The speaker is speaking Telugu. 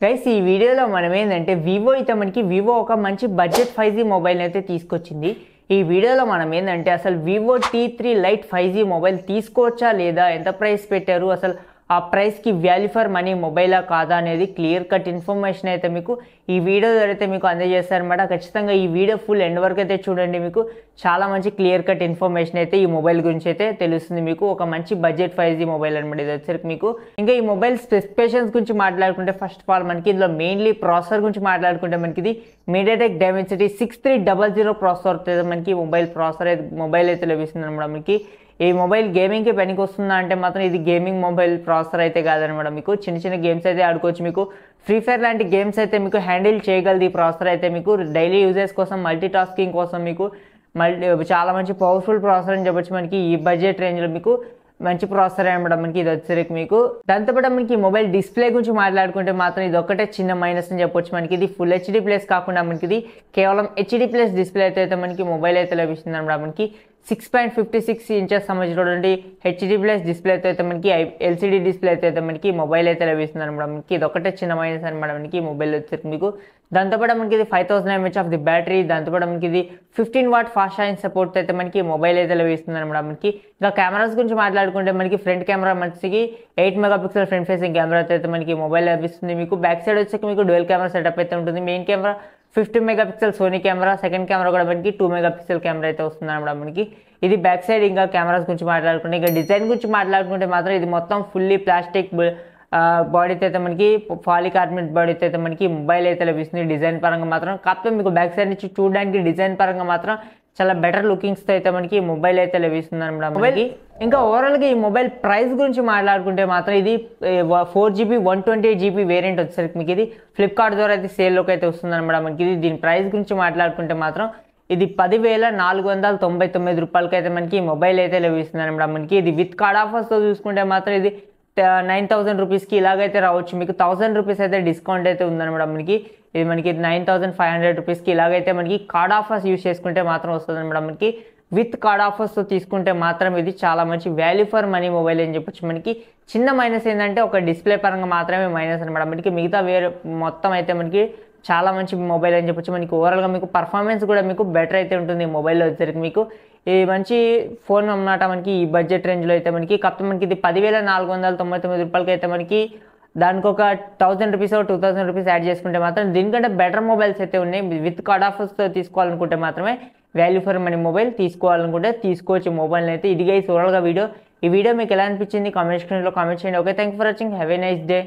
గైస్ ఈ వీడియోలో మనం ఏంటంటే వివో అయితే మనకి వివో ఒక మంచి బడ్జెట్ 5G మొబైల్ అయితే తీసుకొచ్చింది. ఈ వీడియోలో మనం ఏంటంటే అసలు Vivo T3 light 5G mobile తీసుకోవచ్చా లేదా, ఎంత ప్రైస్ పెట్టారు, అసలు ఆ ప్రైస్కి వాల్యూ ఫర్ మనీ మొబైలా కాదా అనేది క్లియర్ కట్ ఇన్ఫర్మేషన్ అయితే మీకు ఈ వీడియో అయితే మీకు అందజేస్తారనమాట. ఖచ్చితంగా ఈ వీడియో ఫుల్ ఎండ్ వరకు అయితే చూడండి. మీకు చాలా మంచి క్లియర్ కట్ ఇన్ఫర్మేషన్ అయితే ఈ మొబైల్ గురించి అయితే తెలుస్తుంది. మీకు ఒక మంచి బడ్జెట్ 5G మొబైల్ అనమాట ఇది వచ్చేసరికి మీకు. ఇంకా ఈ మొబైల్ స్పెసిఫికేషన్స్ గురించి మాట్లాడుకుంటే ఫస్ట్ ఆఫ్ ఆల్ మనకి ఇందులో మెయిన్లీ ప్రాసెసర్ గురించి మాట్లాడుకుంటే మనకి ఇది మీడియాటెక్ డైమెన్సిటీ 6300 ప్రాసెసర్ అయితే మనకి మొబైల్ అయితే లభిస్తుంది అనమాట. మనకి ఈ మొబైల్ గేమింగ్కి పనికి వస్తుందా అంటే మాత్రం ఇది గేమింగ్ మొబైల్ ప్రాసెసర్ అయితే కాదనమాట. మీకు చిన్న చిన్న గేమ్స్ అయితే ఆడుకోవచ్చు. మీకు ఫ్రీ ఫైర్ లాంటి గేమ్స్ అయితే మీకు హ్యాండిల్ చేయగలదు ఈ ప్రాసెసర్ అయితే. మీకు డైలీ యూజెస్ కోసం, మల్టీ టాస్కింగ్ కోసం మీకు చాలా మంచి పవర్ఫుల్ ప్రాసెసర్ అని చెప్పొచ్చు. మనకి ఈ బడ్జెట్ రేంజ్లో మీకు మంచి ప్రాసెసర్ అనమాట. మనకి ఇది వచ్చేసరికి మీకు దాంతోపాటు మనకి మొబైల్ డిస్ప్లే గురించి మాట్లాడుకుంటే మాత్రం ఇది ఒకటే చిన్న మైనస్ అని చెప్పొచ్చు. మనకి ఇది ఫుల్ హెచ్డి ప్లస్ కాకుండా మనకి ఇది కేవలం హెచ్డి ప్లస్ డిస్ప్లే అయితే మనకి మొబైల్ అయితే లభిస్తుంది అనమాట. మనకి 6.56 ఇంచెస్ సంబంధించినటువంటి హెచ్డి ప్లస్ డిస్ప్లే అయితే మనకి ఎల్సిడి డిస్ప్లే అయితే మనకి మొబైల్ అయితే లభిస్తుంది అనమాట. మనకి ఇది ఒకటే చిన్న మైనస్ అనమాట. మనకి మొబైల్ వచ్చేసరికి మీకు దాంతోపాటు మనకి ఇది 5000 mAh ఆఫ్ ది బ్యాటరీ, దాంతోపాటు మనకి ఇది 15 వాట్ ఫాస్ట్ ఛార్జింగ్ సపోర్ట్ అయితే మనకి మొబైల్ అయితే లభిస్తుంది అనమాట. మనకి ఇంకా కెమెరాస్ గురించి మాట్లాడుకుంటే మనకి ఫ్రంట్ కెమెరా మనకి 8 మెగాపిక్సెల్ ఫ్రంట్ ఫేసింగ్ కెమెరా అయితే మనకి మొబైల్ లభిస్తుంది. మీకు బ్యాక్ సైడ్ వచ్చేసి మీకు డ్యూయల్ కెమెరా సెటప్ అయితే ఉంటుంది. Main camera 50 megapixel Sony camera, second camera కూడా మనకి 2 మెగాపిక్సెల్ కెమెరా అయితే వస్తుంది అనమాట. మనకి ఇది బ్యాక్ సైడ్. ఇంకా కెమెరాస్ గురించి మాట్లాడుకుంటే, ఇంకా డిజైన్ గురించి మాట్లాడుకుంటే మాత్రం ఇది మొత్తం ఫుల్లీ ప్లాస్టిక్ బాడీతో అయితే మనకి పాలికార్బోనేట్ బాడీతో అయితే మనకి మొబైల్ అయితే లభిస్తుంది. డిజైన్ పరంగా మాత్రం కాకపోతే మీకు బ్యాక్ సైడ్ నుంచి చూడడానికి డిజైన్ పరంగా మాత్రం చాలా బెటర్ లుకింగ్స్తో అయితే మనకి మొబైల్ అయితే లభిస్తుంది అనమాట. మొబైల్ ఇంకా ఓవరాల్గా ఈ మొబైల్ ప్రైస్ గురించి మాట్లాడుకుంటే మాత్రం ఇది 4GB 128GB వేరియంట్ వచ్చేసరికి మీకు ఇది ఫ్లిప్కార్ట్ ద్వారా అయితే సేల్లోకి అయితే వస్తుంది అనమాట. మనకి ఇది దీని ప్రైస్ గురించి మాట్లాడుకుంటే మాత్రం ఇది 10,499 రూపాయలకి అయితే మనకి మొబైల్ అయితే లభిస్తుంది అనమాట. మనకి ఇది విత్ కార్డ్ ఆఫర్స్తో చూసుకుంటే మాత్రం ఇది 9,000 రూపీస్కి ఇలాగైతే రావచ్చు. మీకు 1000 రూపీస్ అయితే డిస్కౌంట్ అయితే ఉందన్నమాట. మనకి 9,500 రూపీస్కి ఇలాగైతే మనకి కార్డ్ ఆఫర్స్ యూస్ చేసుకుంటే మాత్రం వస్తుంది అనమాట. మనకి విత్ కార్డ్ ఆఫర్స్తో తీసుకుంటే మాత్రం ఇది చాలా మంచి వాల్యూ ఫర్ మనీ మొబైల్ అని చెప్పొచ్చు. మనకి చిన్న మైనస్ ఏంటంటే ఒక డిస్ప్లే పరంగా మాత్రమే మైనస్ అనమాట. మనకి మిగతా మొత్తం అయితే మనకి చాలా మంచి మొబైల్ అని చెప్పొచ్చు. మనకి ఓవరాల్గా మీకు పర్ఫార్మెన్స్ కూడా మీకు బెటర్ అయితే ఉంటుంది ఈ మొబైల్లో వచ్చేసరికి. మీకు ఈ మంచి ఫోన్ అన్నమాట. మనకి ఈ బడ్జెట్ రేంజ్లో అయితే మనకి కాకపోతే మనకి ఇది 10,499 రూపాయలకి అయితే మనకి దానికి ఒక 1000 రూపీస్ 2000 రూపీస్ యాడ్ చేసుకుంటే మాత్రం దీనికంటే బెటర్ మొబైల్స్ అయితే ఉన్నాయి. విత్ కార్డ్ ఆఫర్స్తో తీసుకోవాలనుకుంటే మాత్రమే వాల్యూ ఫర్ మనీ మొబైల్ తీసుకోవాలనుకుంటే తీసుకోవచ్చు మొబైల్ని అయితే. ఇది గైస్ ఓవరాల్గా వీడియో. ఈ వీడియో మీకు ఎలా అనిపించింది కామెంట్ సెక్షన్లో కామెంట్ చేయండి. Okay, thank you for watching. Have a nice day.